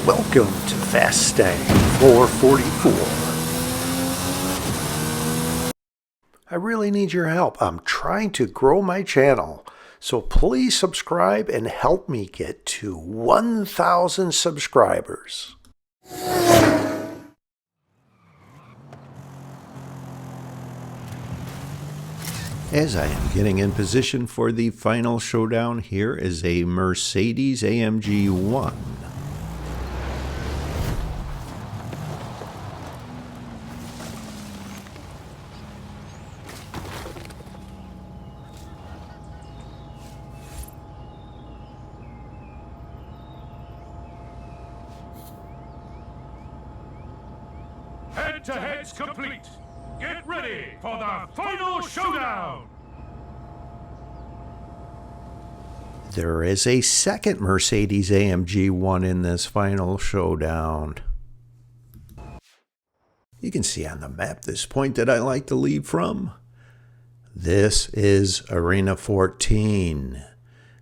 Welcome to Fastang 444. I really need your help. I'm trying to grow my channel, so please subscribe and help me get to 1,000 subscribers. As I am getting in position for the final showdown, here is a Mercedes AMG 1. Head-to-head's complete. Get ready for the final showdown! There is a second Mercedes AMG 1 in this final showdown. You can see on the map this point that I like to leave from. This is Arena 14.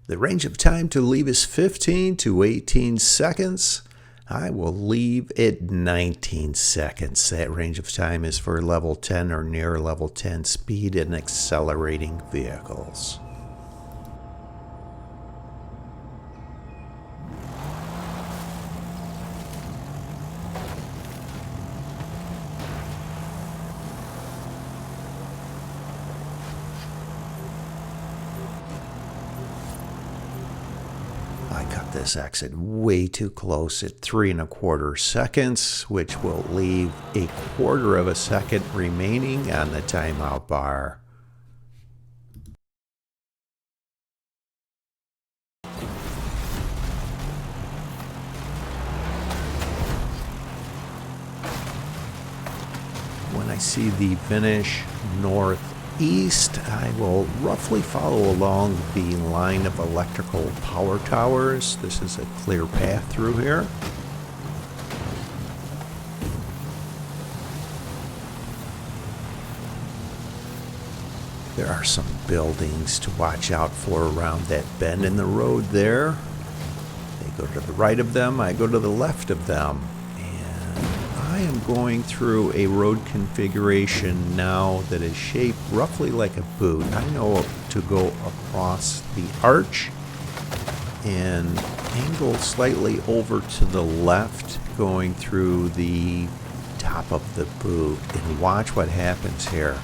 The range of time to leave is 15 to 18 seconds. I will leave at 19 seconds. That range of time is for level 10 or near level 10 speed and accelerating vehicles. I cut this exit way too close at 3 1/4 seconds, which will leave 1/4 of a second remaining on the timeout bar. When I see the finish northeast, I will roughly follow along the line of electrical power towers. This is a clear path through here. There are some buildings to watch out for around that bend in the road there. They go to the right of them, I go to the left of them. I am going through a road configuration now that is shaped roughly like a boot. I know to go across the arch and angle slightly over to the left, going through the top of the boot, and watch what happens here.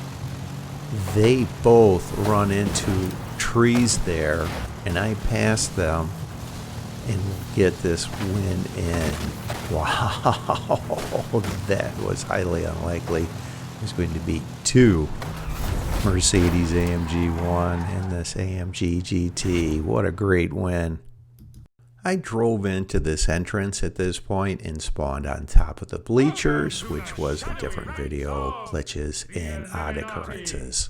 They both run into trees there, and I pass them and we'll get this win in. Wow, that was highly unlikely. There's going to be two Mercedes AMG 1 and this AMG GT. What a great win. I drove into this entrance at this point and spawned on top of the bleachers, which was a different video, glitches and odd occurrences.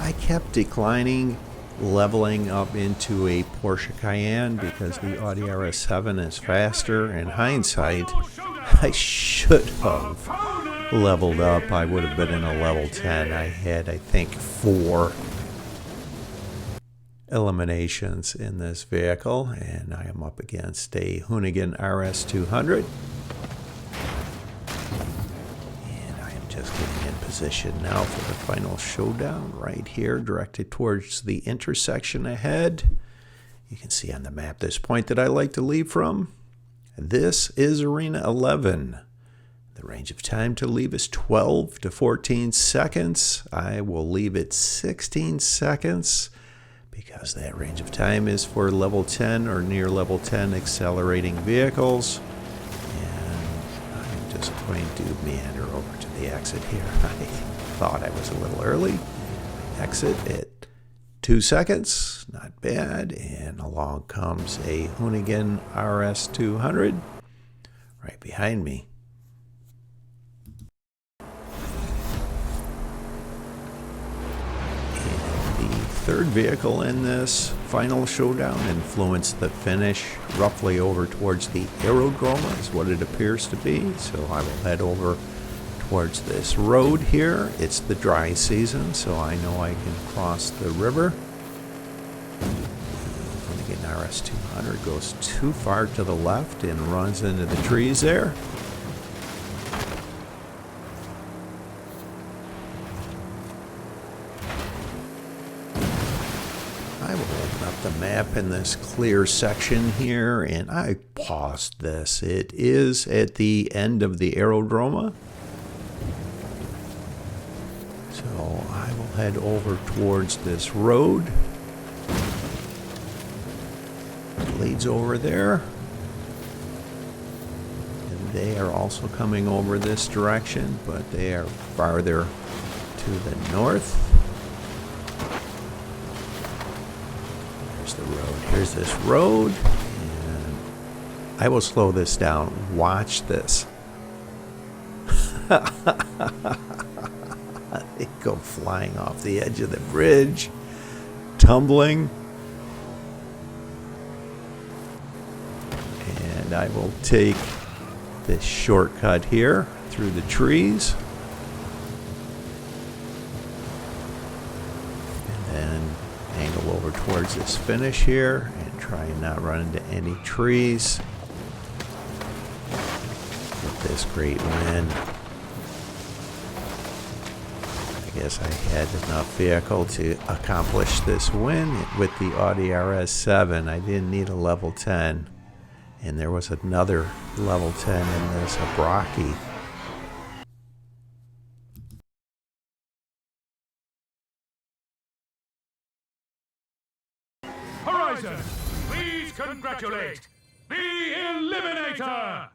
I kept declining, leveling up into a Porsche Cayenne because the Audi RS7 is faster. In hindsight, I should have leveled up. I would have been in a level 10. I had, I think, 4 eliminations in this vehicle, and I am up against a Hoonigan RS200. Just getting in position now for the final showdown right here, directed towards the intersection ahead. You can see on the map this point that I like to leave from. This is Arena 11. The range of time to leave is 12 to 14 seconds. I will leave it 16 seconds because that range of time is for level 10 or near level 10 accelerating vehicles. And I'm just going to meander over to the exit here. I thought I was a little early. Exit at 2 seconds, not bad. And along comes a Hoonigan RS200 right behind me. Third vehicle in this final showdown influenced the finish roughly over towards the aerodrome is what it appears to be. So I will head over towards this road here. It's the dry season, so I know I can cross the river. I'm going to get an RS-200, goes too far to the left and runs into the trees there. I will open up the map in this clear section here, and I paused this. It is at the end of the aerodrome. So I will head over towards this road. It leads over there. And they are also coming over this direction, but they are farther to the north. The road. Here's this road, and I will slow this down. Watch this. They go flying off the edge of the bridge, tumbling. And I will take this shortcut here through the trees. Angle over towards this finish here and try and not run into any trees with this great wind. I guess I had enough vehicle to accomplish this win with the Audi RS7. I didn't need a level 10, and there was another level 10 in this, a Brockie. Please congratulate the Eliminator!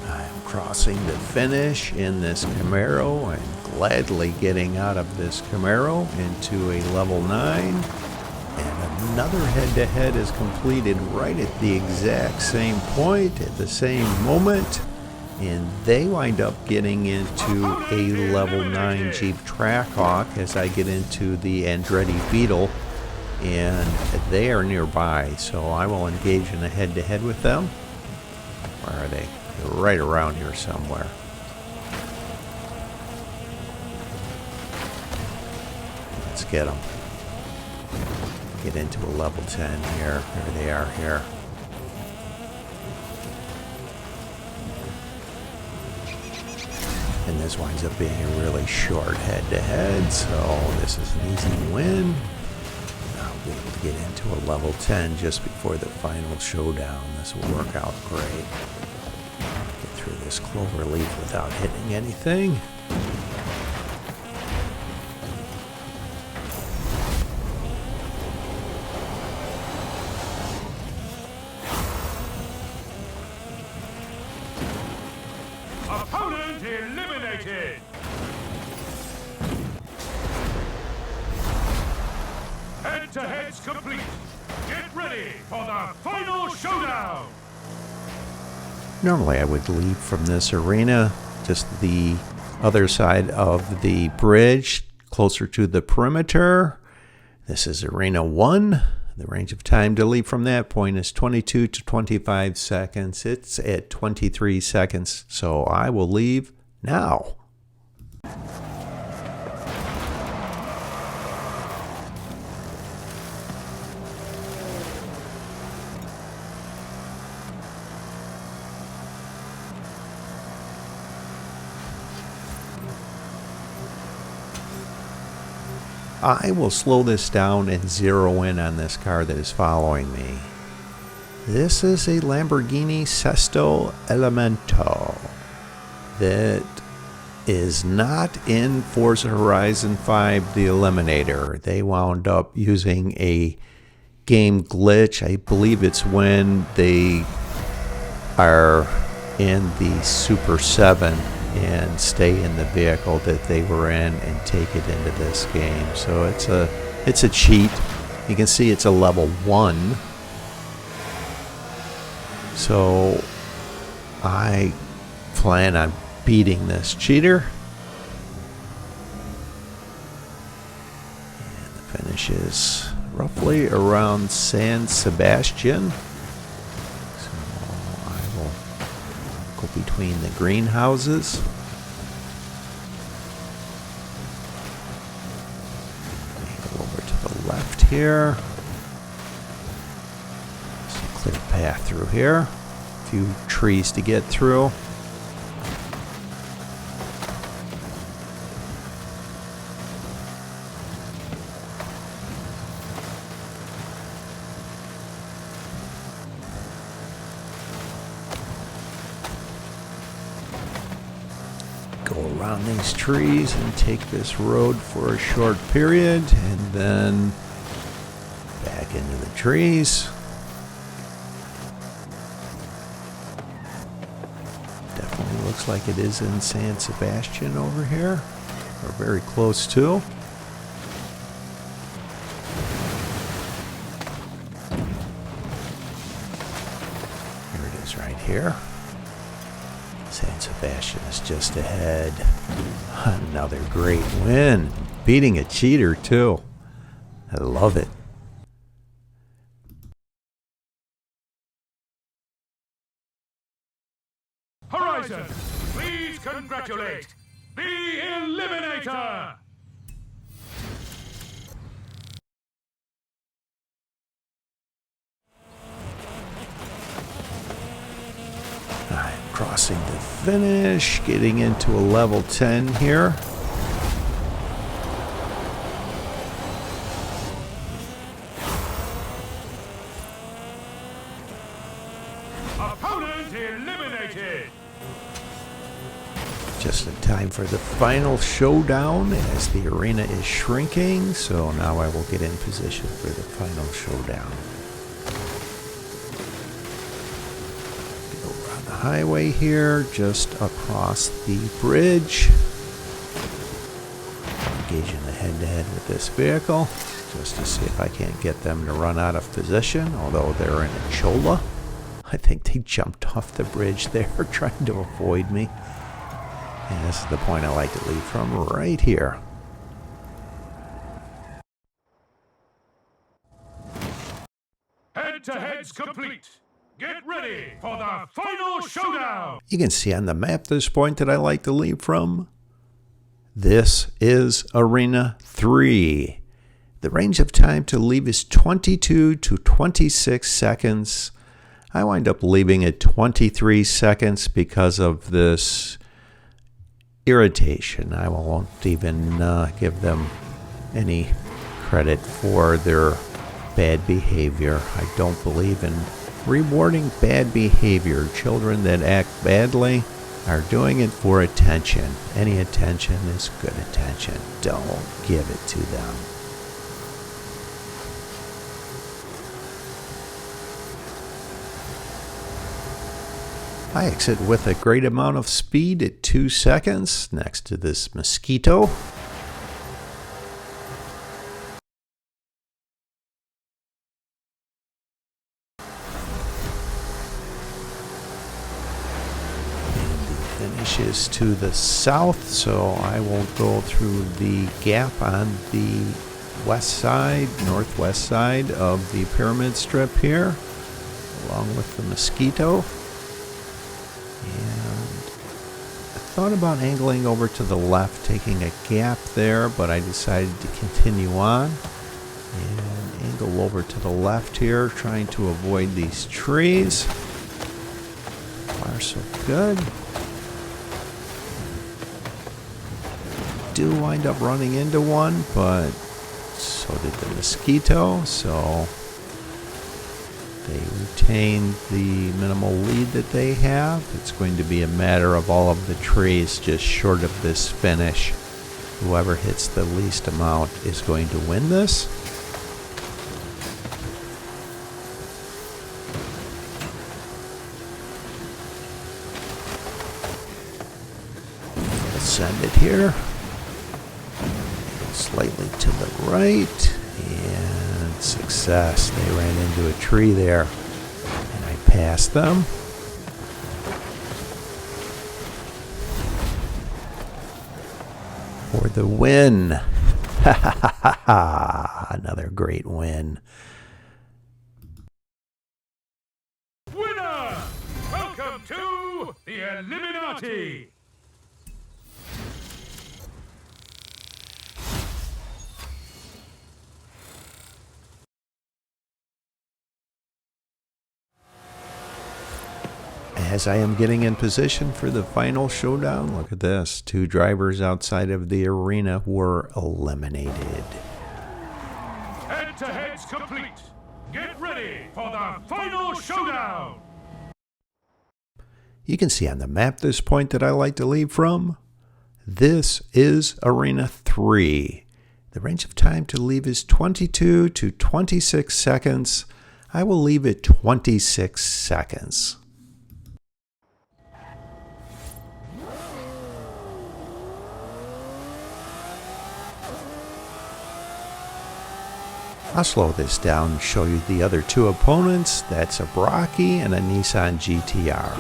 I'm crossing the finish in this Camaro. I'm gladly getting out of this Camaro into a level 9. And another head-to-head is completed right at the exact same point, at the same moment. And they wind up getting into a level 9 Jeep Trackhawk as I get into the Andretti Beetle. And they are nearby, so I will engage in a head-to-head with them. Where are they? They're right around here somewhere. Let's get them. Get into a level 10 here. There they are here. And this winds up being a really short head-to-head, so this is an easy win. I'll be able to get into a level 10 just before the final showdown. This will work out great. Get through this clover leaf without hitting anything. Opponent eliminated! Head-to-heads complete. Get ready for the final showdown! Normally I would leave from this arena, just the other side of the bridge, closer to the perimeter. This is Arena 1. The range of time to leave from that point is 22 to 25 seconds. It's at 23 seconds, so I will leave now. I will slow this down and zero in on this car that is following me. This is a Lamborghini Sesto Elemento that is not in Forza Horizon 5 The Eliminator. They wound up using a game glitch. I believe it's when they are in the Super 7 and stay in the vehicle that they were in and take it into this game. So it's a cheat. You can see it's a level 1. So I plan on beating this cheater. finishes roughly around San Sebastian. So I will go between the greenhouses. Go over to the left here. There's a clear path through here. A few trees to get through. Go around these trees and take this road for a short period, and then back into the trees. Definitely looks like it is in San Sebastian over here, or very close to. Here it is right here. San Sebastian is just ahead. Another great win. Beating a cheater, too. I love it. Horizon, please congratulate the Eliminator! I'm crossing the finish, getting into a level 10 here. Opponent eliminated! Just in time for the final showdown as the arena is shrinking. So now I will get in position for the final showdown. Highway here, just across the bridge. Engaging the head-to-head with this vehicle, just to see if I can't get them to run out of position, although they're in a chola. I think they jumped off the bridge there, trying to avoid me. And this is the point I like to lead from, right here. Head-to-head's complete. Get ready for the final showdown! You can see on the map this point that I like to lead from. This is Arena 3. The range of time to leave is 22 to 26 seconds. I wind up leaving at 23 seconds because of this irritation. I won't even give them any credit for their bad behavior. I don't believe in rewarding bad behavior. Children that act badly are doing it for attention. Any attention is good attention. Don't give it to them. I exit with a great amount of speed at 2 seconds next to this mosquito. Finishes to the south, so I won't go through the gap on the west side, northwest side of the pyramid strip here, along with the mosquito. And I thought about angling over to the left, taking a gap there, but I decided to continue on and angle over to the left here, trying to avoid these trees. Far so good. Do wind up running into one, but so did the mosquito, so they retain the minimal lead that they have. It's going to be a matter of all of the trees just short of this finish. Whoever hits the least amount is going to win this. We'll send it here. Slightly to the right, and success. They ran into a tree there, and I passed them. For the win. Another great win. Winner! Welcome to the Illuminati! As I am getting in position for the final showdown, look at this. 2 drivers outside of the arena were eliminated. Head-to-head's complete. Get ready for the final showdown! You can see on the map this point that I like to leave from. This is Arena 3. The range of time to leave is 22 to 26 seconds. I will leave it 26 seconds. I'll slow this down and show you the other 2 opponents. That's a Brockie and a Nissan GTR.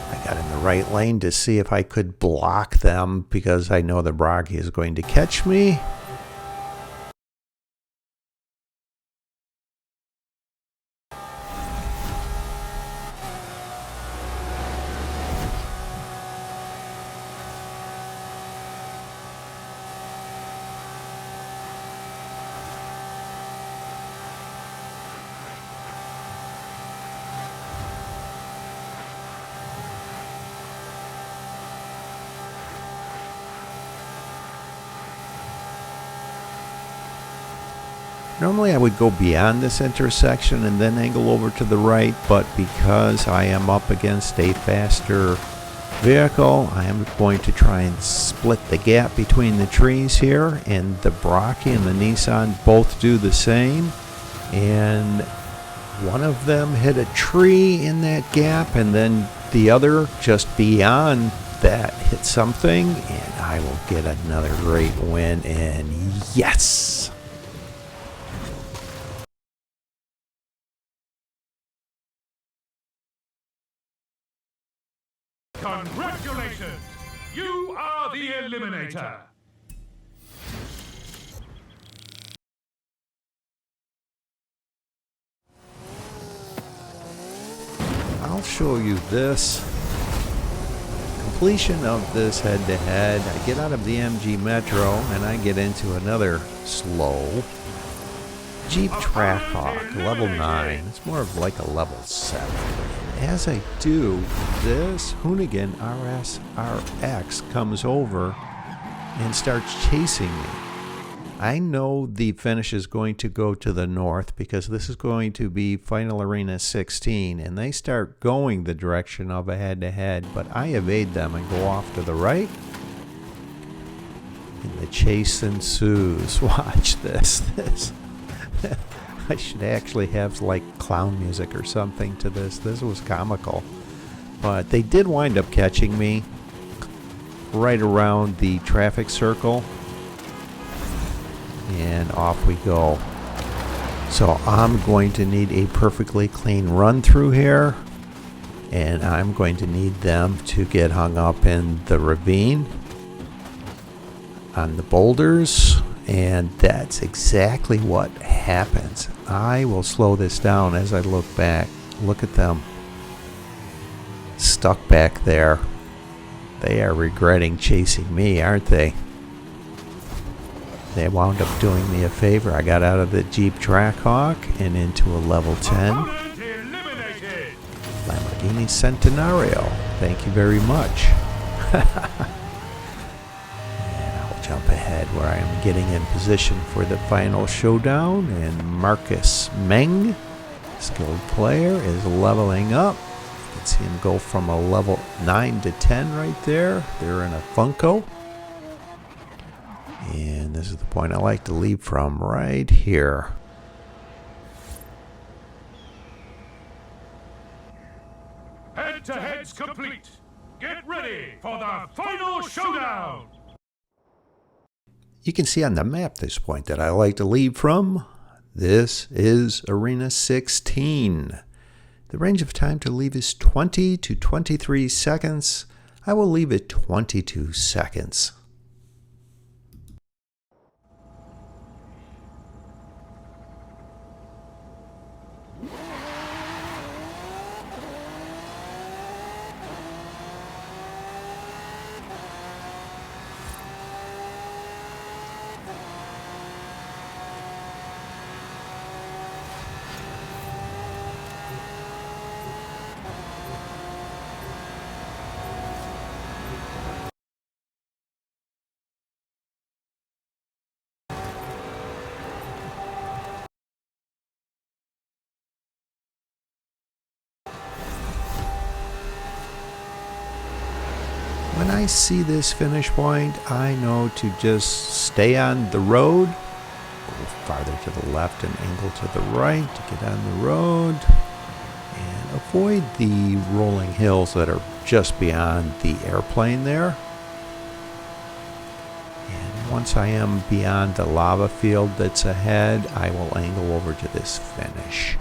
I got in the right lane to see if I could block them because I know the Brockie is going to catch me. Normally I would go beyond this intersection and then angle over to the right, but because I am up against a faster vehicle, I am going to try and split the gap between the trees here, and the Brockie and the Nissan both do the same. And one of them hit a tree in that gap, and then the other just beyond that hit something, and I will get another great win, and yes! Congratulations! You are the Eliminator! I'll show you this. Completion of this head-to-head. I get out of the MG Metro and I get into another slow Jeep Trackhawk, level 9. It's more of like a level 7. As I do this, Hoonigan RSRX comes over and starts chasing me. I know the finish is going to go to the north because this is going to be Final Arena 16, and they start going the direction of a head-to-head, but I evade them and go off to the right, and the chase ensues. Watch this. I should actually have like clown music or something to this. This was comical. But they did wind up catching me right around the traffic circle. And off we go. So I'm going to need a perfectly clean run through here. And I'm going to need them to get hung up in the ravine on the boulders. And that's exactly what happens. I will slow this down as I look back. Look at them. Stuck back there. They are regretting chasing me, aren't they? They wound up doing me a favor. I got out of the Jeep Trackhawk and into a level 10 Lamborghini Centenario. Thank you very much. Jump ahead where I am getting in position for the final showdown, and Marcus Meng, skilled player, is leveling up. You can see him go from a level 9 to 10 right there. They're in a Funko. And this is the point I like to leave from right here. Head-to-head's complete. Get ready for the final showdown! You can see on the map this point that I like to leave from. This is Arena 16. The range of time to leave is 20 to 23 seconds. I will leave it 22 seconds. When I see this finish point, I know to just stay on the road, go farther to the left and angle to the right to get on the road, and avoid the rolling hills that are just beyond the airplane there. And once I am beyond the lava field that's ahead, I will angle over to this finish.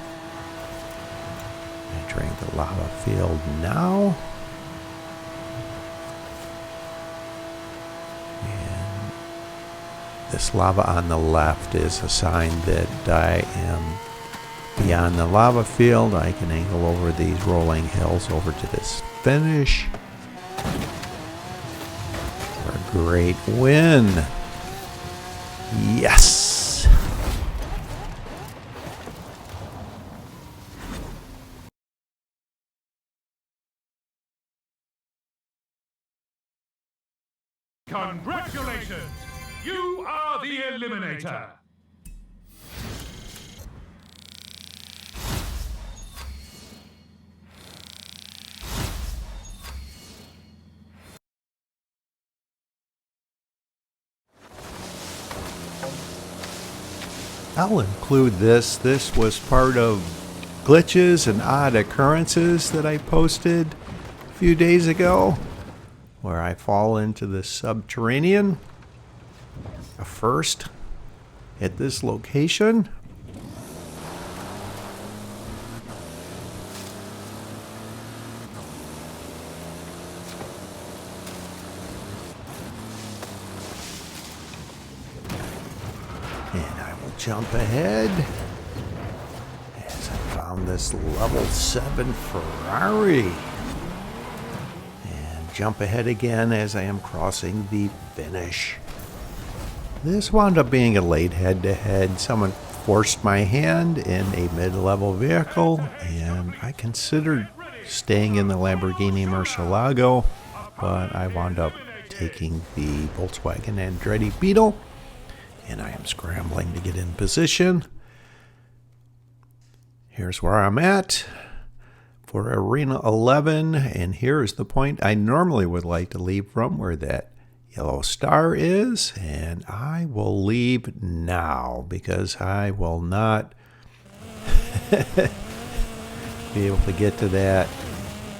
Entering the lava field now. This lava on the left is a sign that I am beyond the lava field. I can angle over these rolling hills over to this finish for a great win. Yes! Congratulations! You are the Eliminator! I'll include this. This was part of glitches and odd occurrences that I posted a few days ago, where I fall into the subterranean. A first at this location. And I will jump ahead as I found this level 7 Ferrari. And jump ahead again as I am crossing the finish. This wound up being a late head-to-head. Someone forced my hand in a mid-level vehicle, and I considered staying in the Lamborghini Murcielago, but I wound up taking the Volkswagen Andretti Beetle, and I am scrambling to get in position. Here's where I'm at for Arena 11, and here is the point I normally would like to leave from, where that yellow star is, and I will leave now because I will not be able to get to that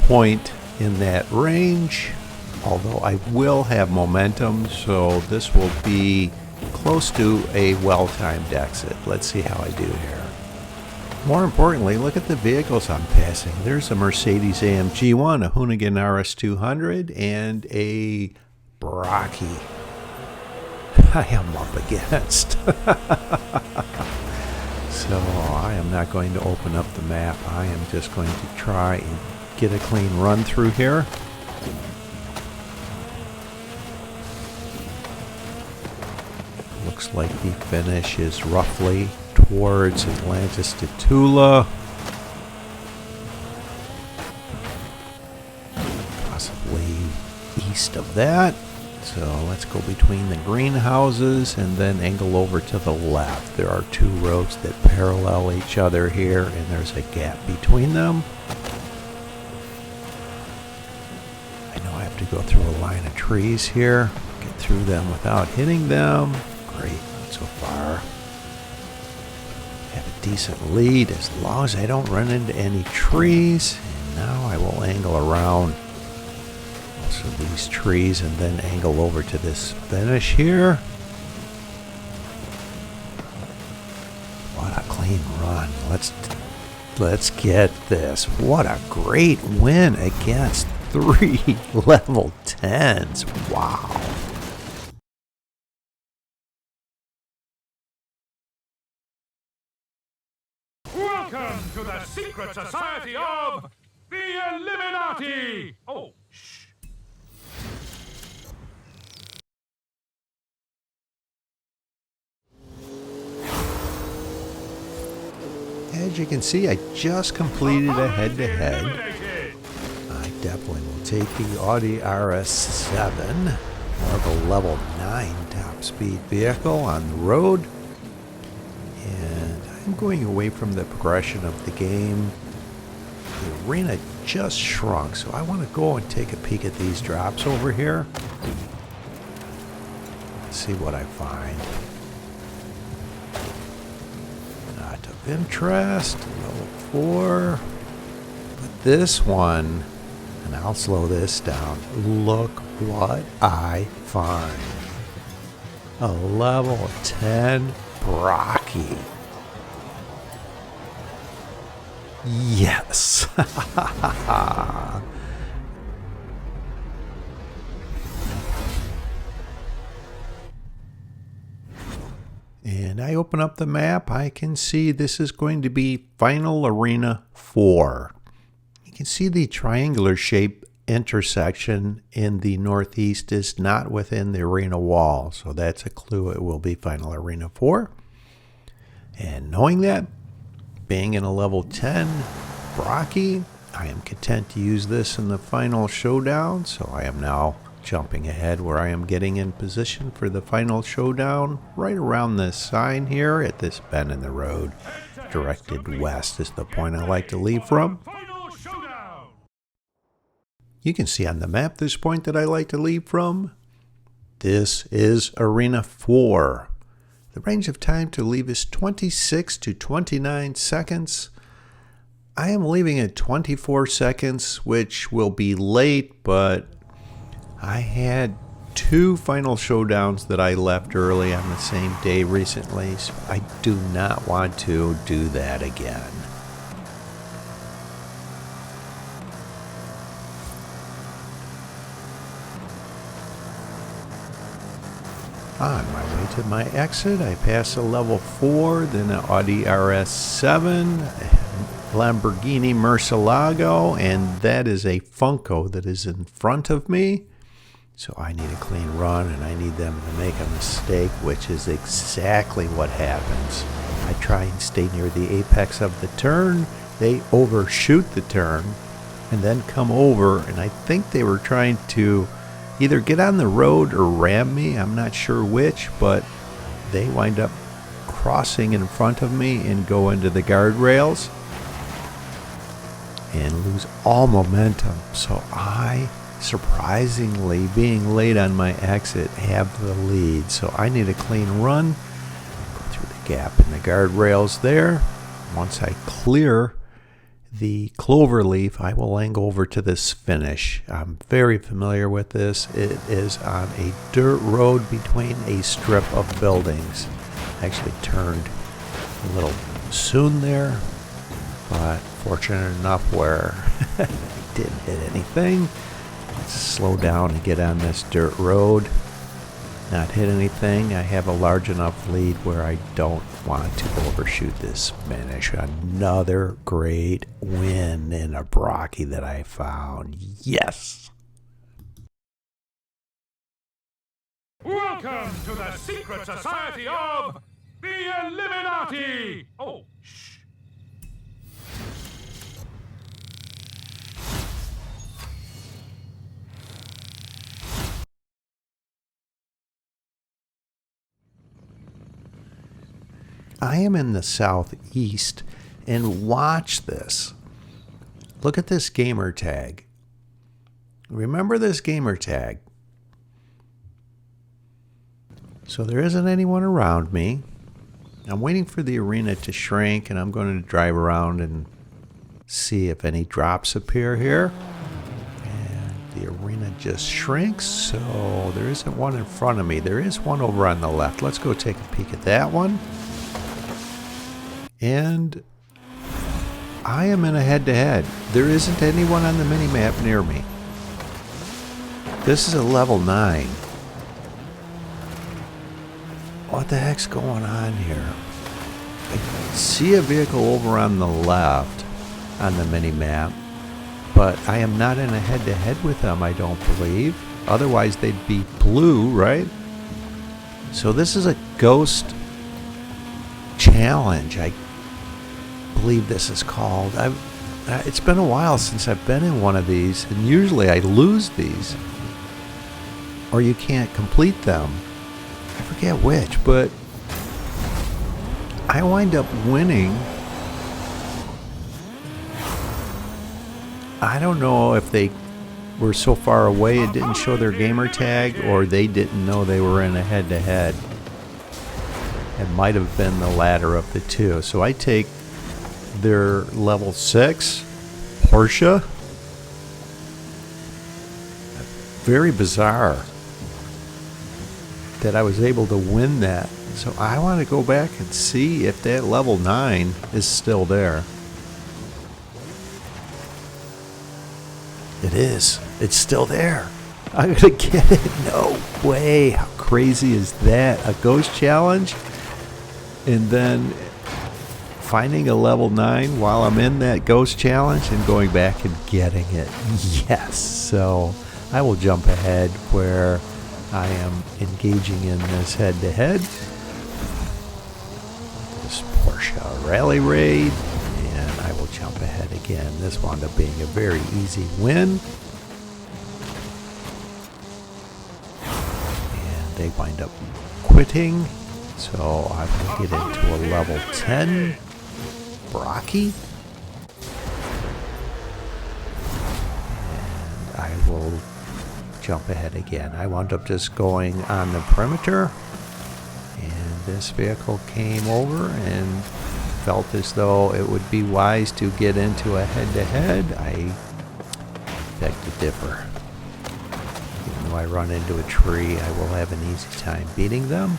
point in that range, although I will have momentum, so this will be close to a well-timed exit. Let's see how I do here. More importantly, look at the vehicles I'm passing. There's a Mercedes AMG 1, a Hoonigan RS200, and a Brocky I am up against. So I am not going to open up the map. I am just going to try and get a clean run through here. Looks like the finish is roughly towards Atlantis to Tula. Possibly east of that. So let's go between the greenhouses and then angle over to the left. There are two roads that parallel each other here, and there's a gap between them. I know I have to go through a line of trees here, get through them without hitting them. Great, not so far. Have a decent lead as long as I don't run into any trees. And now I will angle around most of these trees and then angle over to this finish here. What a clean run. Let's get this. What a great win against 3 level 10s. Wow. Welcome to the secret society of the Illuminati! Oh, shh. As you can see, I just completed a head-to-head. I definitely will take the Audi RS7, more of a level 9 top speed vehicle on the road. And I'm going away from the progression of the game. The arena just shrunk, so I want to go and take a peek at these drops over here. Let's see what I find. Not of interest, level 4. But this one, and I'll slow this down. Look what I find. A level 10 Brocky. Yes. And I open up the map. I can see this is going to be Final Arena 4. You can see the triangular shape intersection in the northeast is not within the arena wall. So that's a clue it will be Final Arena 4. And knowing that, being in a level 10 Brocky, I am content to use this in the final showdown. So I am now jumping ahead where I am getting in position for the final showdown right around this sign here at this bend in the road. Directed west is the point I like to leave from. You can see on the map this point that I like to leave from. This is Arena 4. The range of time to leave is 26 to 29 seconds. I am leaving at 24 seconds, which will be late, but I had 2 final showdowns that I left early on the same day recently, so I do not want to do that again. On my way to my exit, I pass a level 4, then an Audi RS7, Lamborghini Murcielago, and that is a Funko that is in front of me. So I need a clean run, and I need them to make a mistake, which is exactly what happens. I try and stay near the apex of the turn. They overshoot the turn and then come over, and I think they were trying to either get on the road or ram me. I'm not sure which, but they wind up crossing in front of me and go into the guardrails and lose all momentum. So I, surprisingly, being late on my exit, have the lead. So I need a clean run. Go through the gap in the guardrails there. Once I clear the clover leaf, I will lang over to this finish. I'm very familiar with this. It is on a dirt road between a strip of buildings. I actually turned a little soon there, but fortunate enough where I didn't hit anything. Let's slow down and get on this dirt road. Not hit anything. I have a large enough lead where I don't want to overshoot this finish. Another great win in a Brocky that I found. Yes! Welcome to the secret society of the Illuminati! Oh, shh. I am in the southeast, and watch this. Look at this gamer tag. Remember this gamer tag. So there isn't anyone around me. I'm waiting for the arena to shrink, and I'm going to drive around and see if any drops appear here. And the arena just shrinks, so there isn't one in front of me. There is one over on the left. Let's go take a peek at that one. And I am in a head-to-head. There isn't anyone on the mini-map near me. This is a level 9. What the heck's going on here? I see a vehicle over on the left on the mini-map, but I am not in a head-to-head with them, I don't believe. Otherwise, they'd be blue, right? So this is a ghost challenge, I believe this is called. It's been a while since I've been in one of these, and usually I lose these, or you can't complete them. I forget which, but I wind up winning. I don't know if they were so far away it didn't show their gamer tag, or they didn't know they were in a head-to-head. It might have been the latter of the two. So I take their level 6 Porsche. Very bizarre that I was able to win that. So I want to go back and see if that level 9 is still there. It is. It's still there. I'm going to get it. No way. How crazy is that? A ghost challenge? And then finding a level 9 while I'm in that ghost challenge and going back and getting it. Yes. So I will jump ahead where I am engaging in this head-to-head. This Porsche Rally Raid. And I will jump ahead again. This wound up being a very easy win. And they wind up quitting. So I will get into a level 10 Brocky. And I will jump ahead again. I wound up just going on the perimeter. And this vehicle came over and felt as though it would be wise to get into a head-to-head. I beg to differ. Even though I run into a tree, I will have an easy time beating them.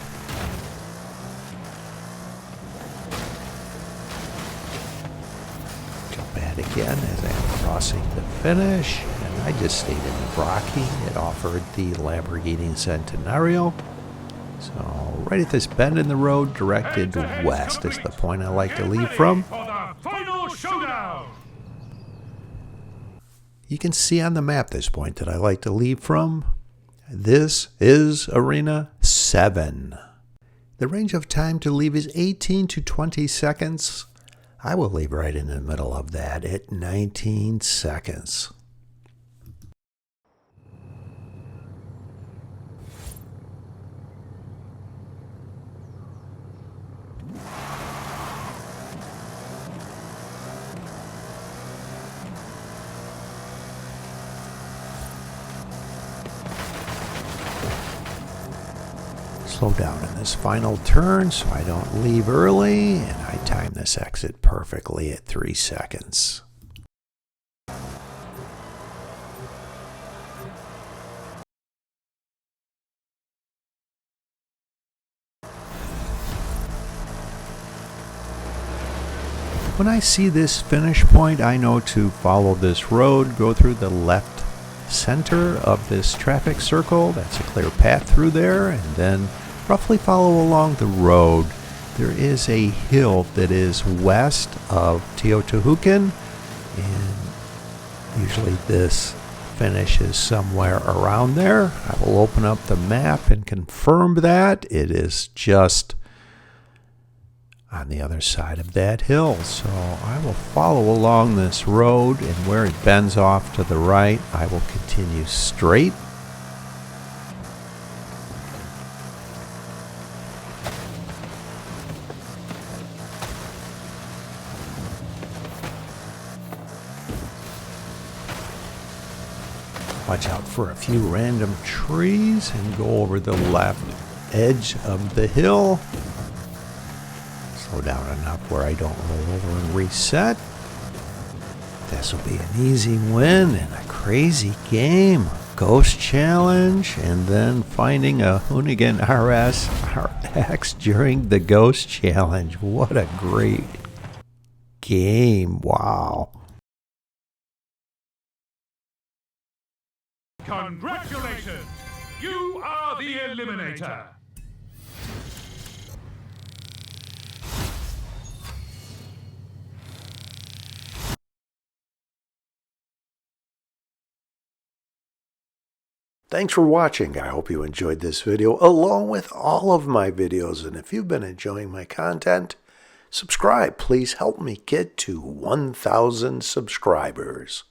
Jump ahead again as I am crossing the finish. And I just stayed in the Brocky. It offered the Lamborghini Centenario. So right at this bend in the road directed west is the point I like to leave from. You can see on the map this point that I like to leave from. This is Arena 7. The range of time to leave is 18 to 20 seconds. I will leave right in the middle of that at 19 seconds. Slow down in this final turn so I don't leave early, and I time this exit perfectly at 3 seconds. When I see this finish point, I know to follow this road, go through the left center of this traffic circle. That's a clear path through there, and then roughly follow along the road. There is a hill that is west of Teotihuacan, and usually this finish is somewhere around there. I will open up the map and confirm that. It is just on the other side of that hill. So I will follow along this road, and where it bends off to the right, I will continue straight. Watch out for a few random trees and go over the left edge of the hill. Slow down enough where I don't roll over and reset. This will be an easy win in a crazy game. Ghost challenge, and then finding a Hoonigan RS RX during the ghost challenge. What a great game. Wow. Congratulations! You are the Eliminator! Thanks for watching. I hope you enjoyed this video along with all of my videos. And if you've been enjoying my content, subscribe. Please help me get to 1,000 subscribers.